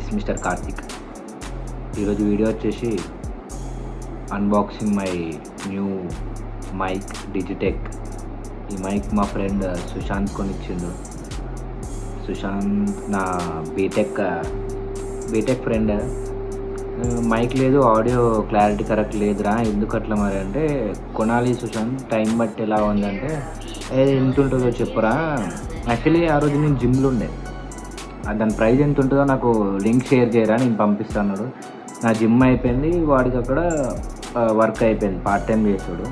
It's mister Karthik. ఈరోజు video వచ్చేసి unboxing my new mic Digitek. ఈ మైక్ మా ఫ్రెండ్ సుశాంత్ కొనిచ్చిండు. సుశాంత్ నా బీటెక్ ఫ్రెండ్. మైక్ లేదు, ఆడియో క్లారిటీ కరెక్ట్ లేదురా, ఎందుకు అట్లా మరి అంటే, కొనాలి సుశాంత్, టైం బట్టి ఎలా ఉందంటే, ఎంత ఉంటుందో చెప్పురా. యాక్చువల్లీ ఆ రోజు నేను జిమ్లో ఉండే, దాని ప్రైస్ ఎంత ఉంటుందో నాకు లింక్ షేర్ చేయరా, నేను పంపిస్తాను. నా జిమ్ అయిపోయింది, వాడికి అక్కడ వర్క్ అయిపోయింది, పార్ట్ టైం చేసాడు.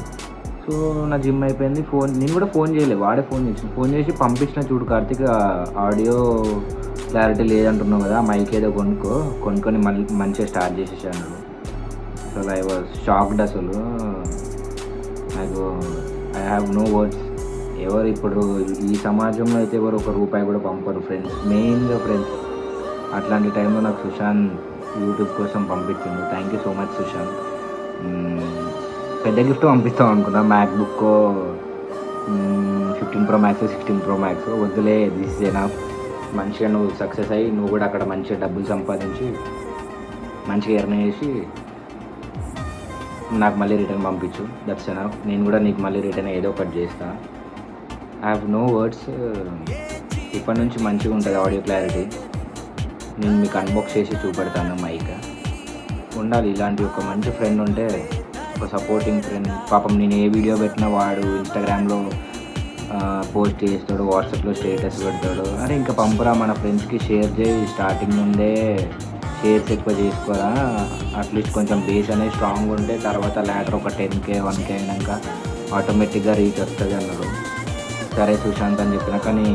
సో నా జిమ్ అయిపోయింది, నేను కూడా ఫోన్ చేయలేదు, వాడే ఫోన్ చేసి పంపించిన, చూడు కార్తిక్ ఆడియో క్లారిటీ లేదంటున్నావు కదా, మైక్ ఏదో కొనుక్కొని మళ్ళీ మంచిగా స్టార్ట్ చేసేసాను. అసలు ఐ వాజ్ షాక్డ్. అసలు నాకు ఐ హ్యావ్ నో వర్డ్స్. ఎవరు ఇప్పుడు ఈ సమాజంలో అయితే ఎవరు ఒక రూపాయి కూడా పంపరు ఫ్రెండ్స్, మెయిన్గా ఫ్రెండ్స్. అట్లాంటి టైంలో నాకు సుశాంత్ యూట్యూబ్ కోసం పంపించింది. Thank you so much Sushant. పెద్ద గిఫ్ట్ పంపిస్తాం అనుకున్నా, MacBook 15 Pro Max 16 Pro Max వద్దులే, దిస్ ఇస్ ఎనఫ్. మంచిగా నువ్వు సక్సెస్ అయ్యి, నువ్వు కూడా అక్కడ మంచిగా డబ్బులు సంపాదించి మంచిగా ఎర్న్ చేసి నాకు మళ్ళీ రిటర్న్ పంపించు, దట్స్ ఎనఫ్. నేను కూడా నీకు మళ్ళీ రిటర్న్ ఏదో ఒకటి చేస్తా. I have no words. ఇప్పటి నుంచి మంచిగా ఉంటుంది ఆడియో క్లారిటీ. నేను మీకు అన్బాక్స్ చేసి చూపెడతాను. మైక్ ఉండాలి, ఇలాంటి ఒక మంచి ఫ్రెండ్ ఉంటే, ఒక సపోర్టింగ్ ఫ్రెండ్. పాపం నేను ఏ వీడియో పెట్టినా వాడు ఇన్స్టాగ్రామ్లో పోస్ట్ చేస్తాడు, వాట్సాప్లో స్టేటస్ పెడతాడు. అరే ఇంకా పంపురా, మన ఫ్రెండ్స్కి షేర్ చేయి, స్టార్టింగ్ నుండే షేర్స్ ఎక్కువ చేసుకోరా, అట్లీస్ట్ కొంచెం బేస్ అనేది స్ట్రాంగ్ ఉంటే తర్వాత ల్యాటర్ ఒక 10K 1K అయినాక ఆటోమేటిక్గా రీచ్ వస్తుంది అన్నాడు. సరే సుశాంత్ అని చెప్పిన, కానీ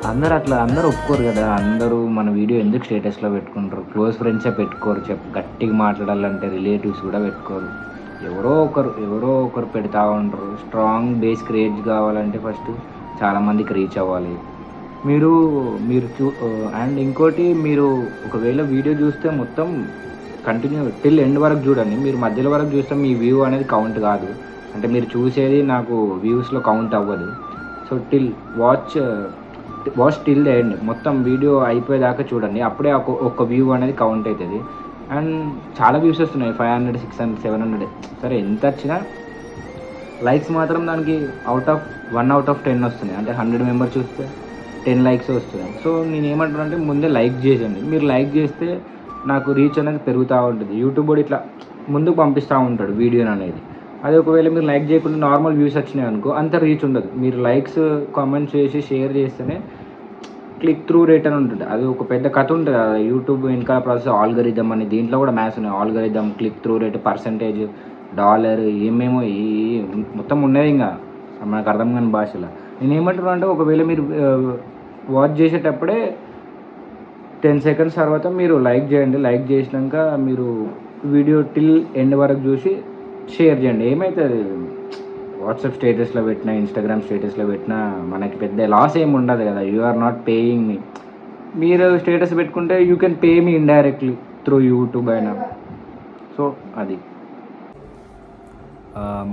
అందరూ ఒప్పుకోరు కదా. అందరూ మన వీడియో ఎందుకు స్టేటస్లో పెట్టుకుంటారు, క్లోజ్ ఫ్రెండ్సే పెట్టుకోరు. గట్టిగా మాట్లాడాలంటే రిలేటివ్స్ కూడా పెట్టుకోరు. ఎవరో ఒకరు పెడతా ఉంటారు. స్ట్రాంగ్ బేస్ క్రియేట్ కావాలంటే ఫస్ట్ చాలామందికి రీచ్ అవ్వాలి. మీరు అండ్ ఇంకోటి, మీరు ఒకవేళ వీడియో చూస్తే మొత్తం కంటిన్యూ టిల్ ఎండ్ వరకు చూడండి. మీరు మధ్యలో వరకు చూస్తే మీ వ్యూ అనేది కౌంట్ కాదు, అంటే మీరు చూసేది నాకు వ్యూస్లో కౌంట్ అవ్వదు. So watch till the end, మొత్తం వీడియో అయిపోయేదాకా చూడండి, అప్పుడే ఒక వ్యూ అనేది కౌంట్ అవుతుంది. అండ్ చాలా వ్యూస్ వస్తున్నాయి, 500 600 700. సరే ఎంత వచ్చినా లైక్స్ మాత్రం దానికి 1 out of 10 వస్తున్నాయి. అంటే 100 మెంబర్స్ చూస్తే 10 లైక్స్ వస్తున్నాయి. సో నేను ఏమంటున్నా అంటే, ముందే లైక్ చేయండి. మీరు లైక్ చేస్తే నాకు రీచ్ అనేది పెరుగుతూ ఉంటుంది. యూట్యూబ్ కూడా ఇట్లా ముందుకు పంపిస్తూ ఉంటాడు వీడియోని అనేది. అది ఒకవేళ మీరు లైక్ చేయకుండా నార్మల్ వ్యూస్ వచ్చినాయి అనుకో, అంత రీచ్ ఉండదు. మీరు లైక్స్ కామెంట్స్ చేసి షేర్ చేస్తేనే క్లిక్ త్రూ రేట్ అని ఉంటుంది. అది ఒక పెద్ద కథ ఉంటుంది యూట్యూబ్ వెనకాల ప్రాసెస్. ఆల్గరిథం అని, దీంట్లో కూడా మ్యాథ్స్ ఉన్నాయి. Algorithm, click through rate, percentage, dollar, ఏమేమో మొత్తం ఉన్నది ఇంకా మనకు అర్థం కాని భాషలో. నేను ఏమంటున్నా అంటే, ఒకవేళ మీరు వాచ్ చేసేటప్పుడే 10 seconds తర్వాత మీరు లైక్ చేయండి. లైక్ చేసినాక మీరు వీడియో టిల్ ఎండ్ వరకు చూసి షేర్ చేయండి. ఏమవుతుంది, వాట్సాప్ స్టేటస్లో పెట్టినా, ఇన్స్టాగ్రామ్ స్టేటస్లో పెట్టినా మనకి పెద్ద లాస్ ఏమి ఉండదు కదా. You are not paying me. మీరు స్టేటస్ పెట్టుకుంటే you can pay me indirectly through YouTube అయినా. సో అది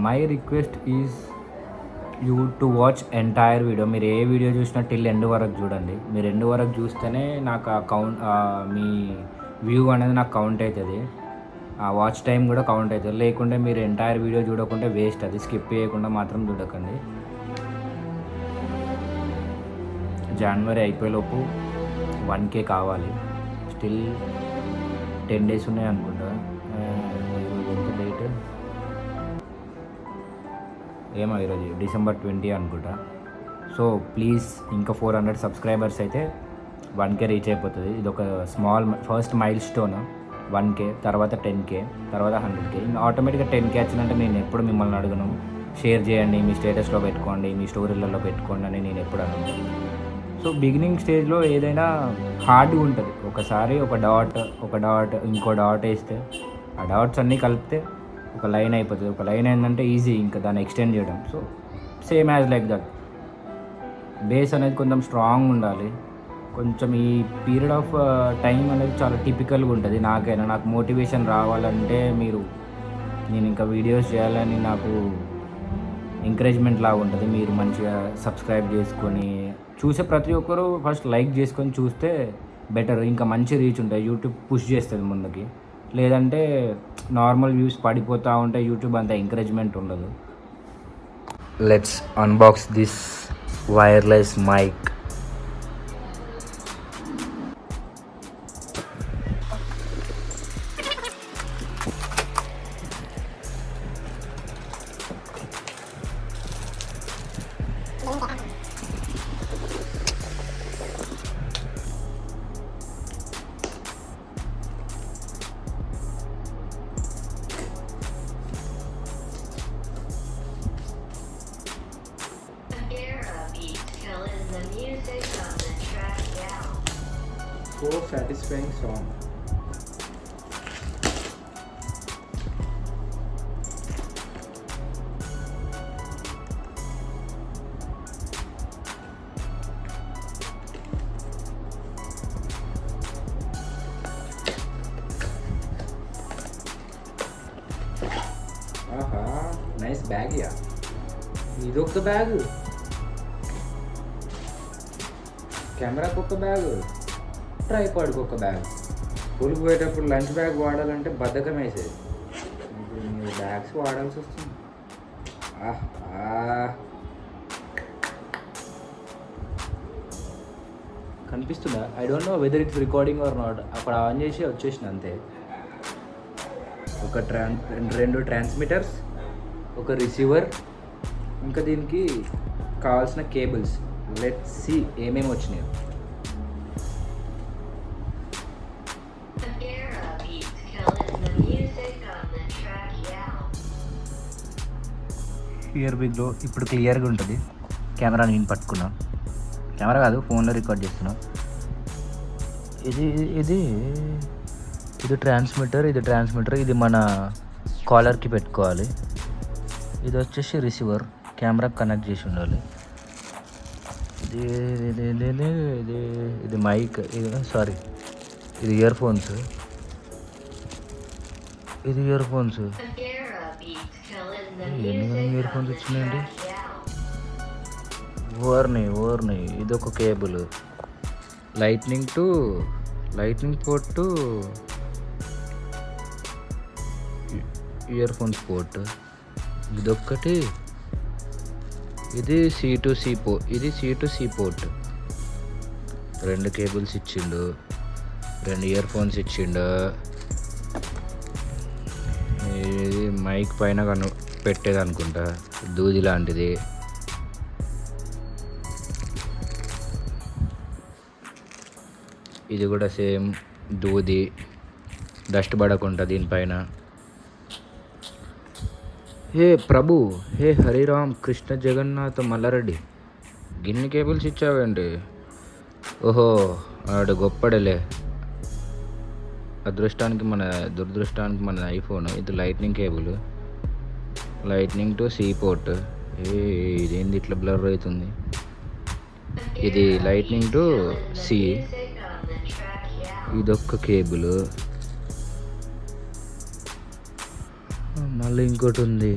my request is you to watch entire video. మీరు ఏ వీడియో చూసినా టిల్ ఎండ్ వరకు చూడండి. మీరు ఎండ్ వరకు చూస్తేనే నాకు ఆ కౌంట్, మీ వ్యూ అనేది నాకు కౌంట్ అవుతుంది, ఆ వాచ్ టైం కూడా కౌంట్ అవుతుంది. లేకుంటే మీరు ఎంటైర్ వీడియో చూడకుంటే వేస్ట్. అది స్కిప్ చేయకుండా మాత్రం చూడకండి. జనవరి అయిపోయేలోపు 1K కావాలి. స్టిల్ 10 days ఉన్నాయి అనుకుంటా. ఎంత డేట్ ఏమో, ఈరోజు December 20 అనుకుంటా. సో ప్లీజ్, ఇంకా 400 సబ్స్క్రైబర్స్ అయితే 1K రీచ్ అయిపోతుంది. ఇది ఒక ఫస్ట్ మైల్ స్టోన్. 1K తర్వాత 10K తర్వాత 100K. ఆటోమేటిక్గా 10K వచ్చిందంటే నేను ఎప్పుడు మిమ్మల్ని అడగను, షేర్ చేయండి, మీ స్టేటస్లో పెట్టుకోండి, మీ స్టోరీలలో పెట్టుకోండి అని నేను ఎప్పుడు అడగను. సో బిగినింగ్ స్టేజ్లో ఏదైనా హార్డ్గా ఉంటుంది. ఒకసారి ఒక డాట్ ఇంకో డాట్ వేస్తే ఆ డాట్స్ అన్నీ కలిపితే ఒక లైన్ అయిపోతుంది. ఒక లైన్ ఏంటంటే ఈజీ, ఇంకా దాన్ని ఎక్స్టెండ్ చేయడం. So same as like that. Base అనేది కొంచెం స్ట్రాంగ్ ఉండాలి. కొంచెం ఈ పీరియడ్ ఆఫ్ టైం అనేది చాలా టిపికల్గా ఉంటుంది. నాకు మోటివేషన్ రావాలంటే నేను ఇంకా వీడియోస్ చేయాలని నాకు ఎంకరేజ్మెంట్ లాగా ఉంటుంది. మీరు మంచిగా సబ్స్క్రైబ్ చేసుకొని చూసే ప్రతి ఒక్కరూ ఫస్ట్ లైక్ చేసుకొని చూస్తే బెటర్, ఇంకా మంచి రీచ్ ఉంటాయి, యూట్యూబ్ పుష్ చేస్తుంది ముందుకి. లేదంటే నార్మల్ వ్యూస్ పడిపోతూ ఉంటాయి, యూట్యూబ్ అంత ఎంకరేజ్మెంట్ ఉండదు. Let's unbox this wireless mic. So satisfying song. ఆహా, నైస్ బ్యాగ్. యా, ఇదొక బ్యాగ్, కెమెరాకి ఒక బ్యాగ్, ట్రైపాడ్కి ఒక బ్యాగ్. స్కూల్కి పోయేటప్పుడు లంచ్ బ్యాగ్ వాడాలంటే బద్ధకం వేసేది, ఇప్పుడు మీరు బ్యాగ్స్ వాడాల్సి వస్తుంది. కనిపిస్తుందా? I don't know whether it's recording or not. అక్కడ ఆన్ చేసి వచ్చేసిన అంతే. ఒక రెండు ట్రాన్స్మిటర్స్, ఒక రిసీవర్, ఇంకా దీనికి కావాల్సిన కేబుల్స్. లెట్స్ సీ ఏమేమి వచ్చినాయో. Here we go. ఇప్పుడు క్లియర్గా ఉంటుంది. కెమెరా నేను పట్టుకున్నా, కెమెరా కాదు ఫోన్లో రికార్డ్ చేస్తున్నా. ఇది ఇది ఇది ట్రాన్స్మిటర్, ఇది మన కాలర్కి పెట్టుకోవాలి. ఇది వచ్చేసి రిసీవర్, కెమెరాకి కనెక్ట్ చేసి ఉండాలి. ఇది ఇది ఇది ఇది ఇది మైక్, సారీ ఇది ఇయర్ ఫోన్స్. ఎన్ని ఇయర్ ఫోన్స్ వచ్చినాయండి? ఓర్ని ఇదొక cable, lightning port to ear phones port. ఇదొక్కటి, ఇది C2C పోర్ట్. 2 కేబుల్స్ ఇచ్చిండు, 2 ఇయర్ ఫోన్స్ ఇచ్చిండు. ఇది మైక్ పైన పెట్టేది అనుకుంటా, దూది లాంటిది. ఇది కూడా సేమ్ దూది, డస్ట్ పడకుండా దీనిపైన. హే ప్రభు, హే హరిరామ్ కృష్ణ జగన్నాథ మల్లారెడ్డి, గిన్ని కేబుల్స్ ఇచ్చావేంటి? ఓహో, ఆడు గొప్పడలే. దురదృష్టానికి మన ఐఫోన్. ఇది lightning cable, lightning to C port. ఇదేంది ఇట్లా బ్లర్ అవుతుంది? ఇది లైట్నింగ్ టు C. ఇదొక్క కేబుల్, మళ్ళీ ఇంకోటి ఉంది.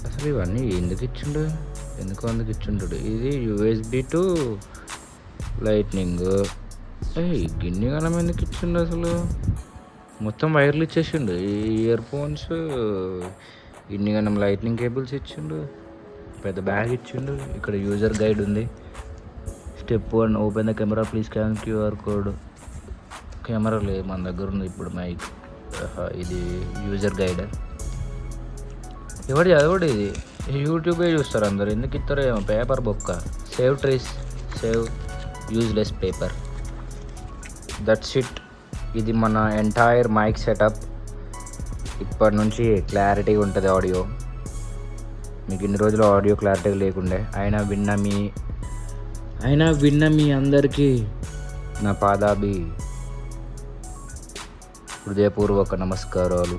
అసలు ఇవన్నీ ఎందుకు ఇచ్చిండు? ఇది USB టు లైట్నింగ్. గిన్ని గణం ఎందుకు ఇచ్చిండు? అసలు మొత్తం వైర్లు ఇచ్చేసిండు. ఈ ఇయర్ ఫోన్స్, ఇన్ని గణం లైట్నింగ్ కేబుల్స్ ఇచ్చిండు, పెద్ద బ్యాగ్ ఇచ్చిండు. ఇక్కడ యూజర్ గైడ్ ఉంది. Step 1, open the camera, please scan QR code. Camera లేదు మన దగ్గర, ఉంది ఇప్పుడు మైక్. ఇది యూజర్ గైడ్. ఎవడు చదవడు ఇది, యూట్యూబే చూస్తారు అందరు. ఎందుకు ఇస్తారో ఏమో. పేపర్ బొక్క. Save trees, save useless paper. That's it. ఇది మన ఎంటైర్ మైక్ సెటప్. ఇప్పటి నుంచి క్లారిటీ ఉంటుంది ఆడియో. మీకు ఇన్ని రోజులు ఆడియో క్లారిటీ లేకుండే. అయినా విన్న మీ అందరికీ నా పాదాభి హృదయపూర్వక నమస్కారాలు.